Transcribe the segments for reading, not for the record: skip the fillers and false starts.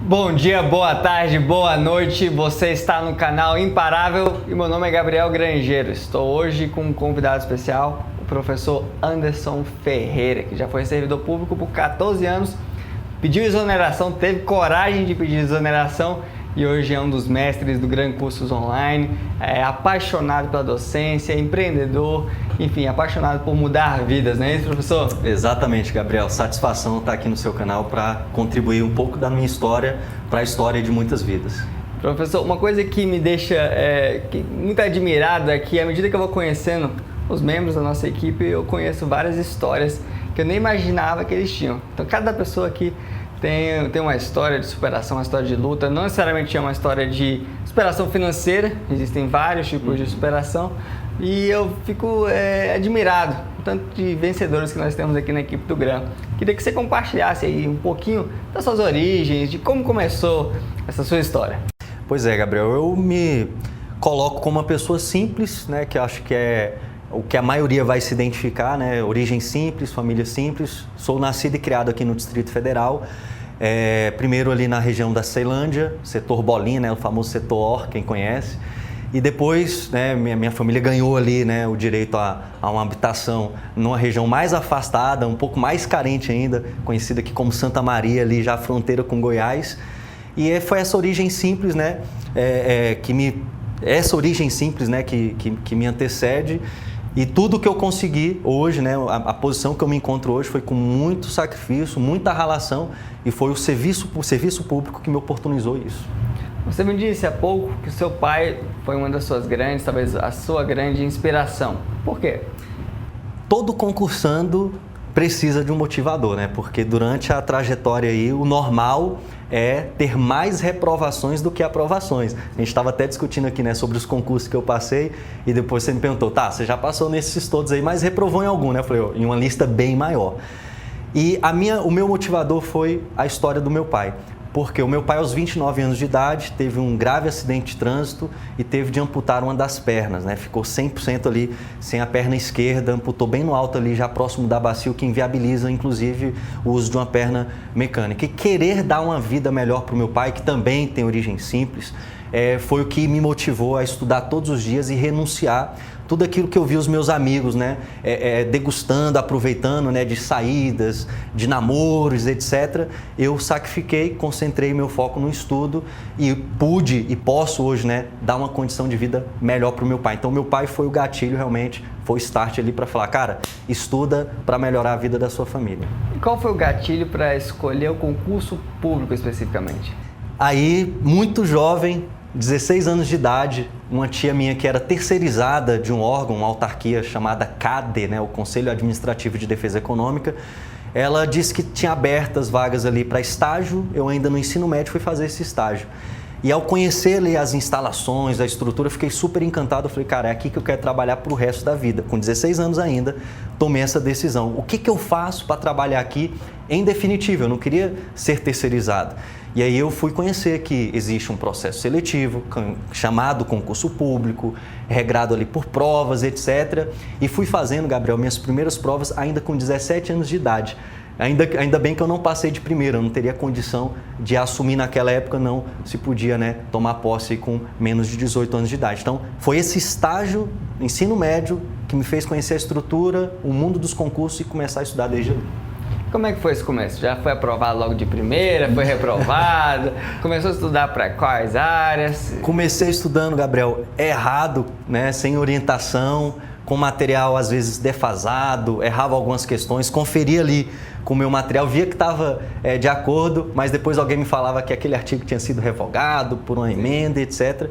Bom dia, boa tarde, boa noite. Você está no canal Imparável e meu nome é Gabriel Grangeiro. Estou hoje com um convidado especial, o professor Anderson Ferreira, que já foi servidor público por 14 anos, pediu exoneração, teve coragem de pedir exoneração e hoje é um dos mestres do Gran Cursos Online, é apaixonado pela docência, empreendedor, enfim, apaixonado por mudar vidas, não é isso, professor? Exatamente, Gabriel. Satisfação estar aqui no seu canal para contribuir um pouco da minha história para a história de muitas vidas. Professor, uma coisa que me deixa muito admirado é que à medida que eu vou conhecendo os membros da nossa equipe, eu conheço várias histórias que eu nem imaginava que eles tinham. Então, cada pessoa aqui tem uma história de superação, uma história de luta, não necessariamente é uma história de superação financeira, existem vários tipos de superação e eu fico admirado com o tanto de vencedores que nós temos aqui na equipe do Gran. Queria que você compartilhasse aí um pouquinho das suas origens, de como começou essa sua história. Pois é, Gabriel, eu me coloco como uma pessoa simples, né, que eu acho que é o que a maioria vai se identificar, né? Origem simples, família simples. Sou nascido e criado aqui no Distrito Federal, primeiro ali na região da Ceilândia, setor Bolinha, né? O famoso setor OR, quem conhece. E depois, né, minha família ganhou ali, né, o direito a uma habitação numa região mais afastada, um pouco mais carente ainda, conhecida aqui como Santa Maria, ali já fronteira com Goiás. E foi essa origem simples, né, que me antecede. E tudo que eu consegui hoje, né, a posição que eu me encontro hoje foi com muito sacrifício, muita ralação e foi o serviço público que me oportunizou isso. Você me disse há pouco que o seu pai foi uma das suas grandes, talvez a sua grande inspiração. Por quê? Todo concursando precisa de um motivador, né? Porque durante a trajetória aí, o normal é ter mais reprovações do que aprovações. A gente estava até discutindo aqui, né, sobre os concursos que eu passei e depois você me perguntou, tá, você já passou nesses todos aí, mas reprovou em algum, né? Eu falei, em uma lista bem maior. E o meu motivador foi a história do meu pai. Porque o meu pai, aos 29 anos de idade, teve um grave acidente de trânsito e teve de amputar uma das pernas, né? Ficou 100% ali sem a perna esquerda, amputou bem no alto ali, já próximo da bacia, o que inviabiliza, inclusive, o uso de uma perna mecânica. E querer dar uma vida melhor para o meu pai, que também tem origem simples, foi o que me motivou a estudar todos os dias e renunciar tudo aquilo que eu vi os meus amigos, né, degustando, aproveitando, né, de saídas, de namoros, etc. Eu sacrifiquei, concentrei meu foco no estudo e pude e posso hoje, né, dar uma condição de vida melhor para o meu pai. Então, meu pai foi o gatilho realmente, foi o start ali para falar, cara, estuda para melhorar a vida da sua família. E qual foi o gatilho para escolher o concurso público especificamente? Aí, muito jovem, 16 anos de idade, uma tia minha que era terceirizada de um órgão, uma autarquia chamada CADE, né, o Conselho Administrativo de Defesa Econômica, ela disse que tinha abertas vagas ali para estágio, eu ainda no ensino médio fui fazer esse estágio. E ao conhecer ali as instalações, a estrutura, eu fiquei super encantado. Eu falei, cara, é aqui que eu quero trabalhar para o resto da vida. Com 16 anos ainda, tomei essa decisão. O que eu faço para trabalhar aqui? Em definitivo, eu não queria ser terceirizado. E aí eu fui conhecer que existe um processo seletivo, chamado concurso público, regrado ali por provas, etc. E fui fazendo, Gabriel, minhas primeiras provas ainda com 17 anos de idade. Ainda bem que eu não passei de primeira, eu não teria condição de assumir naquela época, não se podia, né, tomar posse com menos de 18 anos de idade. Então, foi esse estágio, ensino médio, que me fez conhecer a estrutura, o mundo dos concursos e começar a estudar desde ali. Como é que foi esse começo? Já foi aprovado logo de primeira? Foi reprovado? Começou a estudar para quais áreas? Comecei estudando, Gabriel, errado, né, sem orientação, com material às vezes defasado, errava algumas questões, conferia ali com o meu material, via que estava de acordo, mas depois alguém me falava que aquele artigo tinha sido revogado por uma emenda, etc.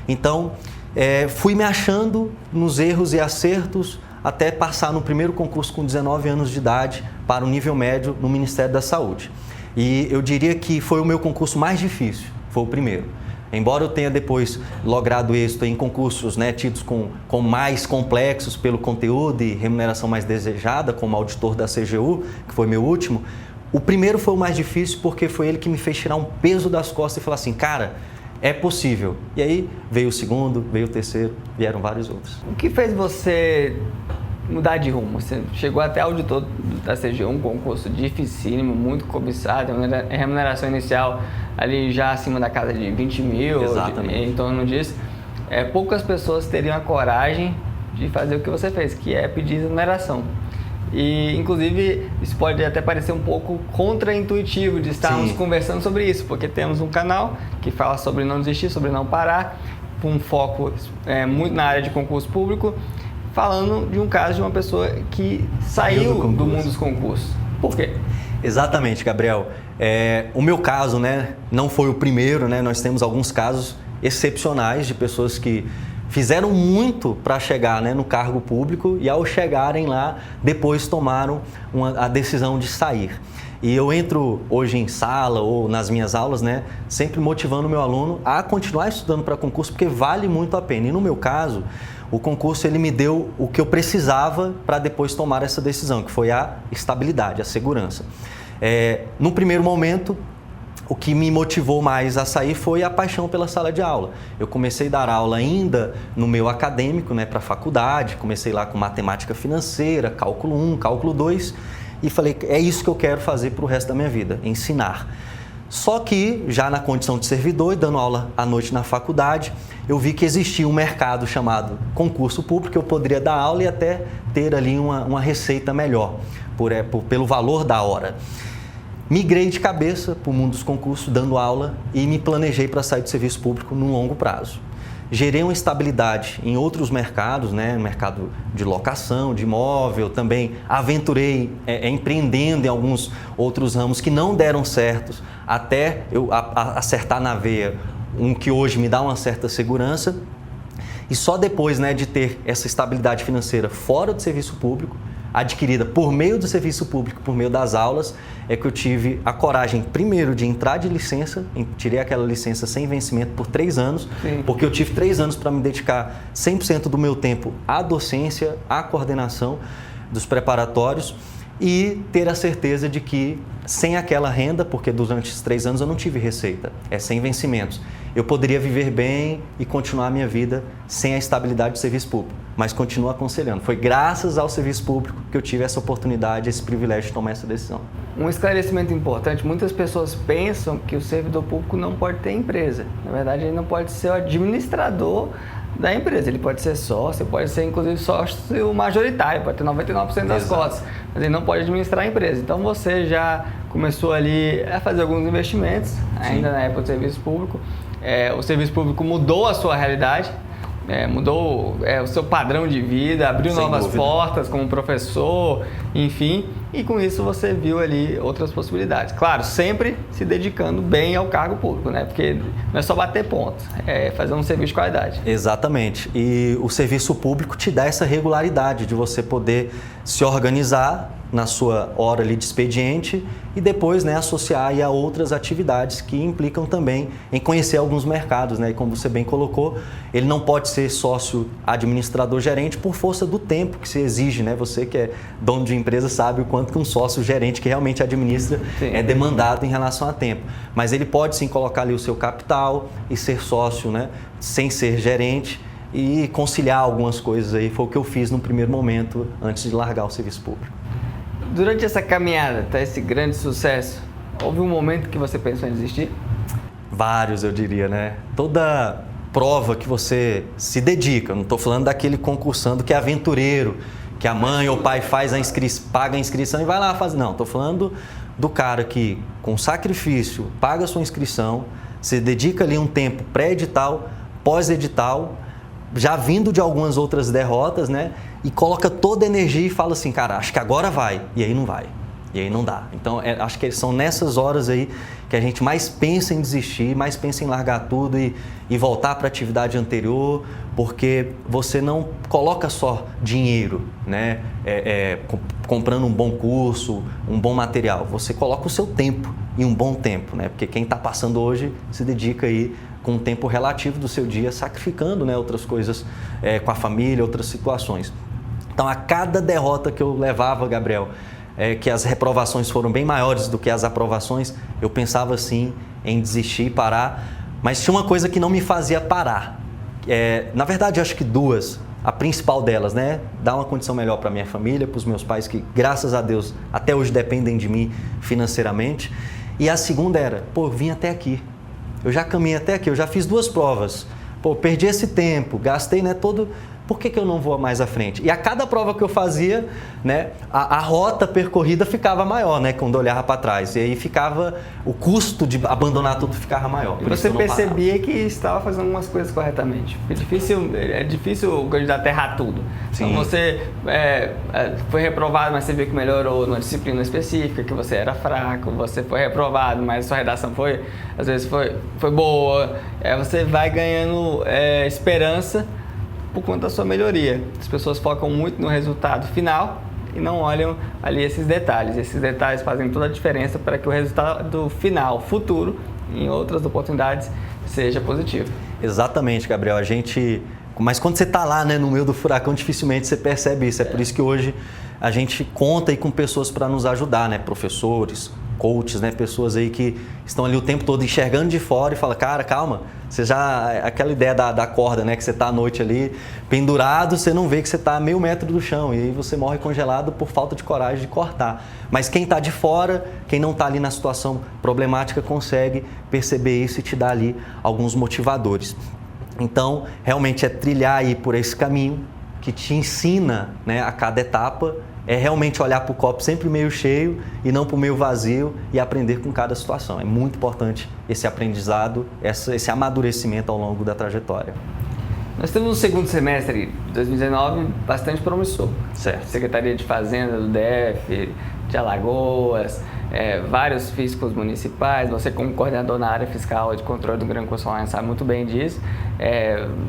Então, fui me achando nos erros e acertos até passar no primeiro concurso com 19 anos de idade para o nível médio no Ministério da Saúde. E eu diria que foi o meu concurso mais difícil, foi o primeiro. Embora eu tenha depois logrado êxito em concursos, né, tidos com mais complexos pelo conteúdo e remuneração mais desejada, como auditor da CGU, que foi meu último, o primeiro foi o mais difícil porque foi ele que me fez tirar um peso das costas e falar assim, cara, é possível. E aí veio o segundo, veio o terceiro, vieram vários outros. O que fez você mudar de rumo? Você chegou até auditor da CGU, um concurso dificílimo, muito cobiçado, remuneração inicial ali já acima da casa de 20 mil, em torno disso. Poucas pessoas teriam a coragem de fazer o que você fez, que é pedir exoneração. E, inclusive, isso pode até parecer um pouco contraintuitivo de estarmos conversando sobre isso, porque temos um canal que fala sobre não desistir, sobre não parar, com um foco muito na área de concurso público, falando de um caso de uma pessoa que saiu do mundo dos concursos. Por quê? Exatamente, Gabriel. O meu caso, né, não foi o primeiro, né? Nós temos alguns casos excepcionais de pessoas que fizeram muito para chegar, né, no cargo público e ao chegarem lá, depois tomaram a decisão de sair. E eu entro hoje em sala ou nas minhas aulas, né, sempre motivando o meu aluno a continuar estudando para concurso, porque vale muito a pena. E no meu caso, o concurso ele me deu o que eu precisava para depois tomar essa decisão, que foi a estabilidade, a segurança. No primeiro momento, o que me motivou mais a sair foi a paixão pela sala de aula. Eu comecei a dar aula ainda no meu acadêmico, né, para a faculdade, comecei lá com matemática financeira, cálculo 1, cálculo 2, e falei, é isso que eu quero fazer para o resto da minha vida, ensinar. Só que, já na condição de servidor e dando aula à noite na faculdade, eu vi que existia um mercado chamado concurso público, que eu poderia dar aula e até ter ali uma receita melhor, pelo valor da hora. Migrei de cabeça para o mundo dos concursos, dando aula, e me planejei para sair do serviço público num longo prazo. Gerei uma estabilidade em outros mercados, né? Mercado de locação, de imóvel, também aventurei empreendendo em alguns outros ramos que não deram certos, até eu acertar na veia um que hoje me dá uma certa segurança. E só depois, né, de ter essa estabilidade financeira fora do serviço público, adquirida por meio do serviço público, por meio das aulas, é que eu tive a coragem, primeiro, de entrar de licença, tirei aquela licença sem vencimento por 3 anos, porque eu tive 3 anos para me dedicar 100% do meu tempo à docência, à coordenação dos preparatórios e ter a certeza de que sem aquela renda, porque durante esses 3 anos eu não tive receita, sem vencimentos, eu poderia viver bem e continuar a minha vida sem a estabilidade do serviço público. Mas continuo aconselhando. Foi graças ao serviço público que eu tive essa oportunidade, esse privilégio de tomar essa decisão. Um esclarecimento importante, muitas pessoas pensam que o servidor público não pode ter empresa. Na verdade, ele não pode ser o administrador da empresa. Ele pode ser sócio, pode ser inclusive sócio majoritário, pode ter 99% das cotas, mas ele não pode administrar a empresa. Então você já começou ali a fazer alguns investimentos, ainda na época do serviço público. O serviço público mudou a sua realidade, mudou o seu padrão de vida, abriu novas portas como professor, enfim, e com isso você viu ali outras possibilidades. Claro, sempre se dedicando bem ao cargo público, né? Porque não é só bater ponto, é fazer um serviço de qualidade. Exatamente. E o serviço público te dá essa regularidade de você poder se organizar na sua hora ali de expediente e depois, né, associar aí a outras atividades que implicam também em conhecer alguns mercados, né? E como você bem colocou, ele não pode ser sócio administrador gerente por força do tempo que se exige, né? Você que é dono de empresa sabe o quanto que um sócio gerente que realmente administra é demandado em relação a tempo. Mas ele pode sim colocar ali o seu capital e ser sócio, né, sem ser gerente e conciliar algumas coisas aí. Foi o que eu fiz no primeiro momento antes de largar o serviço público. Durante essa caminhada, até esse grande sucesso, houve um momento que você pensou em desistir? Vários, eu diria, né? Toda prova que você se dedica, não estou falando daquele concursando que é aventureiro, que a mãe ou o pai paga a inscrição e vai lá fazer. Não, estou falando do cara que, com sacrifício, paga a sua inscrição, se dedica ali um tempo pré-edital, pós-edital, já vindo de algumas outras derrotas, né? E coloca toda a energia e fala assim, cara, acho que agora vai. E aí não vai. E aí não dá. Então, acho que são nessas horas aí que a gente mais pensa em desistir, mais pensa em largar tudo e voltar para a atividade anterior, porque você não coloca só dinheiro, né? Comprando um bom curso, um bom material. Você coloca o seu tempo e um bom tempo, né? Porque quem está passando hoje se dedica aí com um tempo relativo do seu dia, sacrificando, né, outras coisas com a família, outras situações. Então, a cada derrota que eu levava, Gabriel, que as reprovações foram bem maiores do que as aprovações, eu pensava assim em desistir e parar, mas tinha uma coisa que não me fazia parar. Na verdade, acho que duas. a principal delas, né? Dar uma condição melhor para minha família, para os meus pais que, graças a Deus, até hoje dependem de mim financeiramente. E a segunda era, pô, eu vim até aqui. Eu já caminhei até aqui, eu já fiz 2 provas. Pô, perdi esse tempo, gastei, né, todo... Por que eu não vou mais à frente? E a cada prova que eu fazia, né, a rota percorrida ficava maior, né, quando eu olhava para trás. E aí ficava, o custo de abandonar tudo ficava maior. E você percebia que estava fazendo algumas coisas corretamente. É difícil o candidato errar tudo. Sim. Então você foi reprovado, mas você viu que melhorou numa disciplina específica, que você era fraco. Você foi reprovado, mas sua redação às vezes foi boa. Você vai ganhando esperança por conta da sua melhoria. As pessoas focam muito no resultado final e não olham ali esses detalhes. Esses detalhes fazem toda a diferença para que o resultado final, futuro, em outras oportunidades, seja positivo. Exatamente, Gabriel. Mas quando você está lá, né, no meio do furacão, dificilmente você percebe isso. É por isso que hoje a gente conta aí com pessoas para nos ajudar, né? Professores, coaches, né? Pessoas aí que estão ali o tempo todo enxergando de fora e falam, cara, calma, aquela ideia da corda, né? Que você está à noite ali pendurado, você não vê que você está a meio metro do chão e aí você morre congelado por falta de coragem de cortar. Mas quem está de fora, quem não está ali na situação problemática, consegue perceber isso e te dar ali alguns motivadores. Então, realmente é trilhar aí por esse caminho que te ensina, né, a cada etapa, é realmente olhar para o copo sempre meio cheio e não para o meio vazio e aprender com cada situação. É muito importante esse aprendizado, esse amadurecimento ao longo da trajetória. Nós temos um segundo semestre de 2019 bastante promissor. Certo. Secretaria de Fazenda do DF, de Alagoas, vários físicos municipais, você como coordenador na área fiscal e de controle do Grande Concurso Online sabe muito bem disso,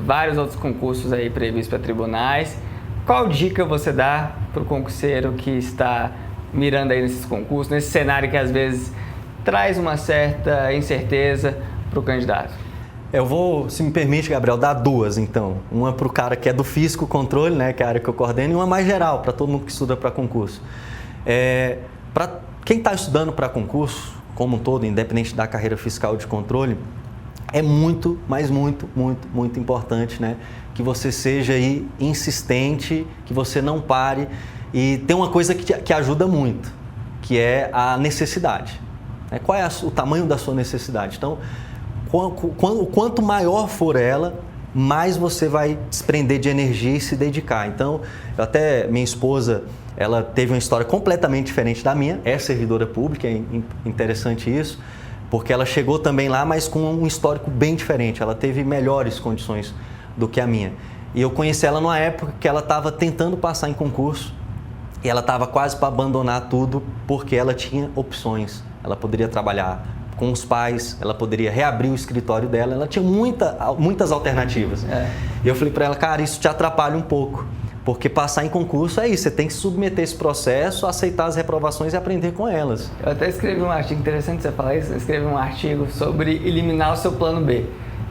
vários outros concursos aí previstos para tribunais. Qual dica você dá para o concurseiro que está mirando aí nesses concursos, nesse cenário que às vezes traz uma certa incerteza para o candidato? Eu vou, se me permite, Gabriel, dar 2, então. Uma para o cara que é do físico controle, né, que é a área que eu coordeno, e uma mais geral, para todo mundo que estuda para concurso. Para quem está estudando para concurso, como um todo, independente da carreira fiscal de controle, é muito, mas muito, muito, muito importante, né, que você seja aí insistente, que você não pare. E tem uma coisa que ajuda muito, que é a necessidade. Qual é o tamanho da sua necessidade? Então, quanto maior for ela, mais você vai desprender de energia e se dedicar. Então, minha esposa, ela teve uma história completamente diferente da minha, é servidora pública, é interessante isso, porque ela chegou também lá, mas com um histórico bem diferente, ela teve melhores condições do que a minha. E eu conheci ela numa época que ela estava tentando passar em concurso e ela estava quase para abandonar tudo porque ela tinha opções. Ela poderia trabalhar com os pais, ela poderia reabrir o escritório dela, ela tinha muitas alternativas. E eu falei para ela, cara, isso te atrapalha um pouco, porque passar em concurso é isso, você tem que submeter esse processo, aceitar as reprovações e aprender com elas. Eu até escrevi um artigo, interessante você falar isso, eu escrevi um artigo sobre eliminar o seu plano B.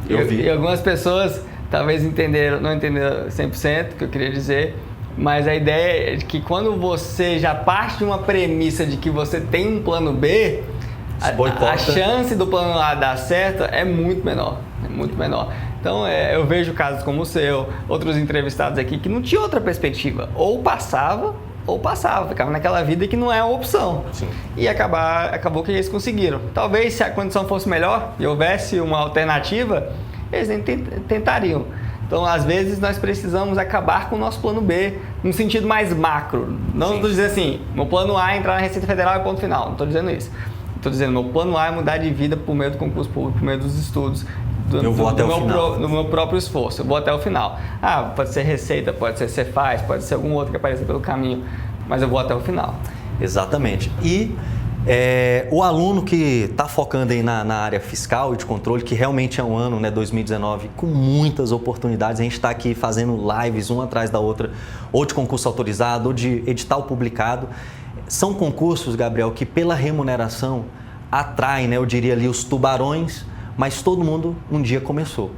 Eu vi. E algumas pessoas talvez não entenderam 100% o que eu queria dizer, mas a ideia é de que quando você já parte de uma premissa de que você tem um plano B, a chance do plano A dar certo é muito menor. Então, eu vejo casos como o seu, outros entrevistados aqui que não tinha outra perspectiva. Ou passava, ficava naquela vida que não é a opção. Sim. E acabou que eles conseguiram. Talvez se a condição fosse melhor e houvesse uma alternativa, eles nem tentariam. Então, às vezes, nós precisamos acabar com o nosso plano B, num sentido mais macro. Não estou dizendo assim, meu plano A é entrar na Receita Federal e ponto final. Não estou dizendo isso. Estou dizendo, meu plano A é mudar de vida por meio do concurso público, por meio dos estudos, do meu próprio esforço. Eu vou até o final. Pode ser Receita, pode ser Cefaz, pode ser algum outro que apareça pelo caminho, mas eu vou até o final. Exatamente. E o aluno que está focando aí na área fiscal e de controle, que realmente é um ano, né, 2019, com muitas oportunidades, a gente está aqui fazendo lives uma atrás da outra, ou de concurso autorizado, ou de edital publicado. São concursos, Gabriel, que pela remuneração atraem, né, eu diria ali, os tubarões, mas todo mundo um dia começou.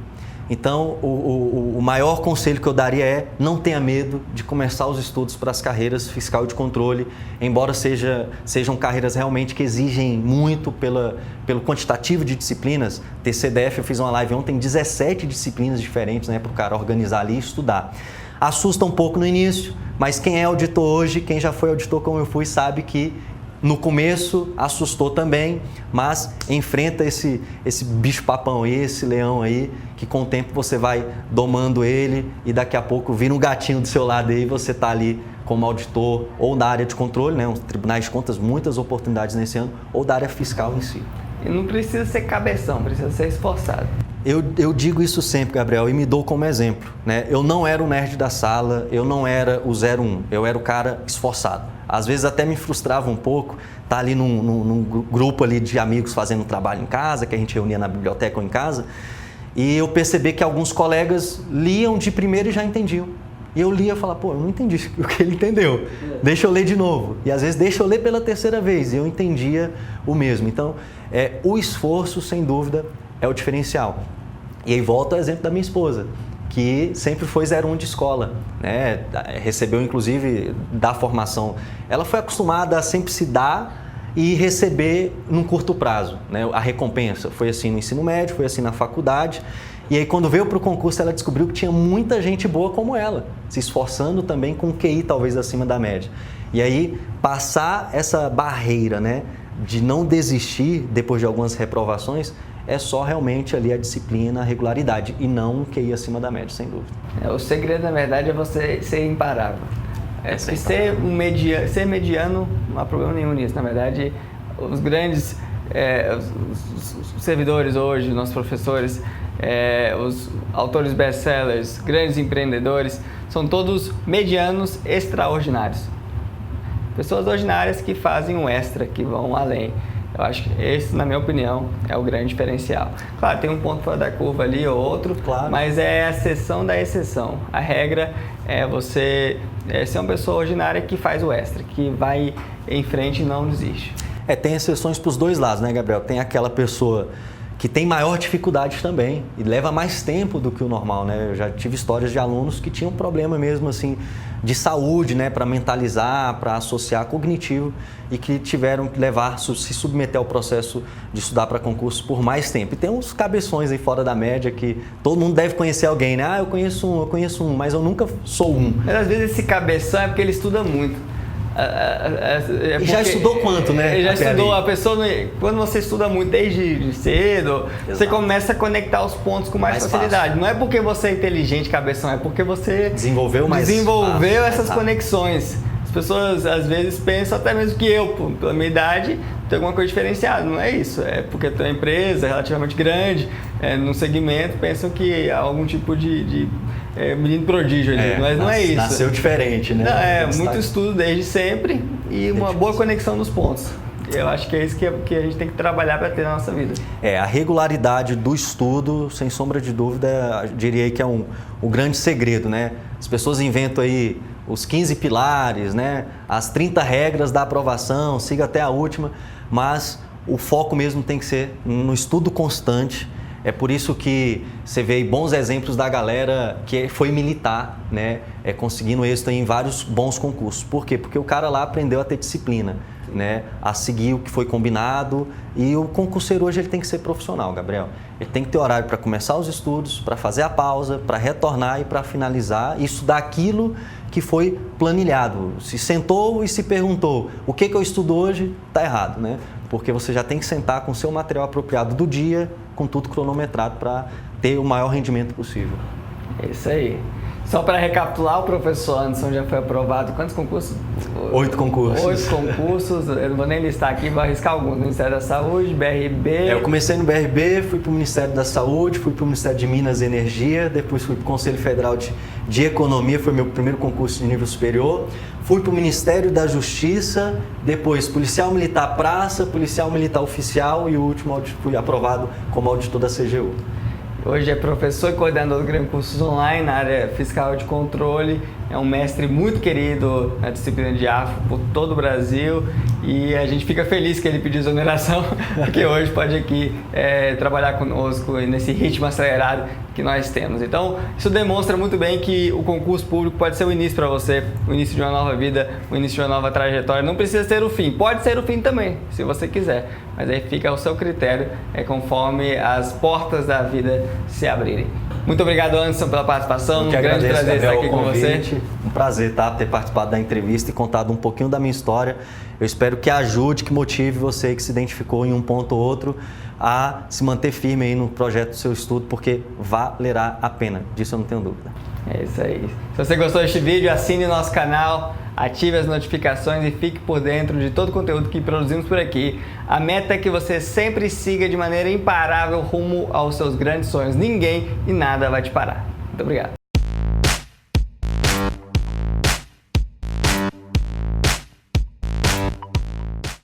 Então, o maior conselho que eu daria é não tenha medo de começar os estudos para as carreiras fiscal e de controle, embora sejam carreiras realmente que exigem muito pelo quantitativo de disciplinas. TCDF, eu fiz uma live ontem, 17 disciplinas diferentes, né, para o cara organizar ali e estudar. Assusta um pouco no início, mas quem é auditor hoje, quem já foi auditor como eu fui, sabe que no começo assustou também, mas enfrenta esse bicho-papão aí, esse leão aí, que com o tempo você vai domando ele e daqui a pouco vira um gatinho do seu lado aí, você está ali como auditor ou da área de controle, né, os tribunais de contas, muitas oportunidades nesse ano, ou da área fiscal em si. E não precisa ser cabeção, precisa ser esforçado. Eu digo isso sempre, Gabriel, e me dou como exemplo, né? Eu não era o nerd da sala, eu não era o 01, eu era o cara esforçado. Às vezes até me frustrava um pouco estar ali num grupo ali de amigos fazendo trabalho em casa, que a gente reunia na biblioteca ou em casa, e eu percebi que alguns colegas liam de primeira e já entendiam. E eu lia e falava, pô, eu não entendi o que ele entendeu, deixa eu ler de novo. E às vezes deixa eu ler pela terceira vez, e eu entendia o mesmo. Então, o esforço, sem dúvida, é o diferencial. E aí volto ao exemplo da minha esposa, que sempre foi 01 de escola, né? Recebeu inclusive da formação. Ela foi acostumada a sempre se dar e receber num curto prazo, né? A recompensa. Foi assim no ensino médio, foi assim na faculdade. E aí quando veio para o concurso ela descobriu que tinha muita gente boa como ela, se esforçando também com QI talvez acima da média. E aí passar essa barreira, né, de não desistir depois de algumas reprovações, é só realmente ali a disciplina, a regularidade e não um QI acima da média, sem dúvida. O segredo, na verdade, é você ser imparável. Ser mediano, não há problema nenhum nisso. Na verdade, os grandes os servidores hoje, nossos professores, os autores best-sellers, grandes empreendedores, são todos medianos extraordinários. Pessoas ordinárias que fazem um extra, que vão além. Eu acho que esse, na minha opinião, é o grande diferencial. Claro, tem um ponto fora da curva ali ou outro, claro, mas é a exceção da exceção. A regra é você ser uma pessoa ordinária que faz o extra, que vai em frente e não desiste. Tem exceções para os dois lados, né, Gabriel? Tem aquela pessoa que tem maior dificuldade também e leva mais tempo do que o normal, né? Eu já tive histórias de alunos que tinham problema mesmo assim de saúde, né, para mentalizar, para associar cognitivo e que tiveram que se submeter ao processo de estudar para concurso por mais tempo. E tem uns cabeções aí fora da média que todo mundo deve conhecer alguém, né? Eu conheço um, mas eu nunca sou um. Mas às vezes esse cabeção é porque ele estuda muito. E já estudou quanto, né? Ele já estudou, a pessoa, quando você estuda muito desde cedo, você começa a conectar os pontos com mais facilidade. Fácil. Não é porque você é inteligente, cabeção, é porque você desenvolveu essas conexões. As pessoas às vezes pensam, até mesmo que eu, pela minha idade, tem alguma coisa diferenciada. Não é isso, é porque tem uma empresa relativamente grande, num segmento, pensam que há algum tipo de menino prodígio ali, mas não é isso. Nasceu diferente, né? Não, muito estudo desde sempre e uma boa conexão dos pontos. Eu acho que é isso que a gente tem que trabalhar para ter na nossa vida. A regularidade do estudo, sem sombra de dúvida, eu diria que é um grande segredo, né? As pessoas inventam aí os 15 pilares, né? As 30 regras da aprovação, siga até a última, mas o foco mesmo tem que ser no estudo constante. É por isso que você vê aí bons exemplos da galera que foi militar, né? Conseguindo êxito em vários bons concursos. Por quê? Porque o cara lá aprendeu a ter disciplina, né? A seguir o que foi combinado. E o concurseiro hoje ele tem que ser profissional, Gabriel. Ele tem que ter horário para começar os estudos, para fazer a pausa, para retornar e para finalizar. Isso daquilo que foi planilhado. Se sentou e se perguntou o que eu estudo hoje, está errado, né? Porque você já tem que sentar com o seu material apropriado do dia, com tudo cronometrado para ter o maior rendimento possível. É isso aí. Só para recapitular, o professor Anderson já foi aprovado. Quantos concursos? 8 concursos. 8 concursos. Eu não vou nem listar aqui, vou arriscar alguns. Ministério da Saúde, BRB... Eu comecei no BRB, fui para o Ministério da Saúde, fui para o Ministério de Minas e Energia, depois fui para o Conselho Federal de Economia, foi meu primeiro concurso de nível superior. Fui para o Ministério da Justiça, depois Policial Militar Praça, Policial Militar Oficial e o último fui aprovado como auditor da CGU. Hoje é professor e coordenador do Grêmio Cursos Online na área fiscal de controle. É um mestre muito querido na disciplina de AFO por todo o Brasil e a gente fica feliz que ele pediu exoneração, porque hoje pode aqui trabalhar conosco nesse ritmo acelerado que nós temos. Então, isso demonstra muito bem que o concurso público pode ser o início para você, o início de uma nova vida, o início de uma nova trajetória. Não precisa ser o fim, pode ser o fim também, se você quiser, mas aí fica ao seu critério, conforme as portas da vida se abrirem. Muito obrigado, Anderson, pela participação. Eu que Um grande agradeço, prazer estar Gabriel, aqui o com você. convite. Um prazer, tá? Ter participado da entrevista e contado um pouquinho da minha história. Eu espero que ajude, que motive você que se identificou em um ponto ou outro a se manter firme aí no projeto do seu estudo, porque valerá a pena. Disso eu não tenho dúvida. É isso aí. Se você gostou deste vídeo, assine o nosso canal, ative as notificações e fique por dentro de todo o conteúdo que produzimos por aqui. A meta é que você sempre siga de maneira imparável rumo aos seus grandes sonhos. Ninguém e nada vai te parar. Muito obrigado.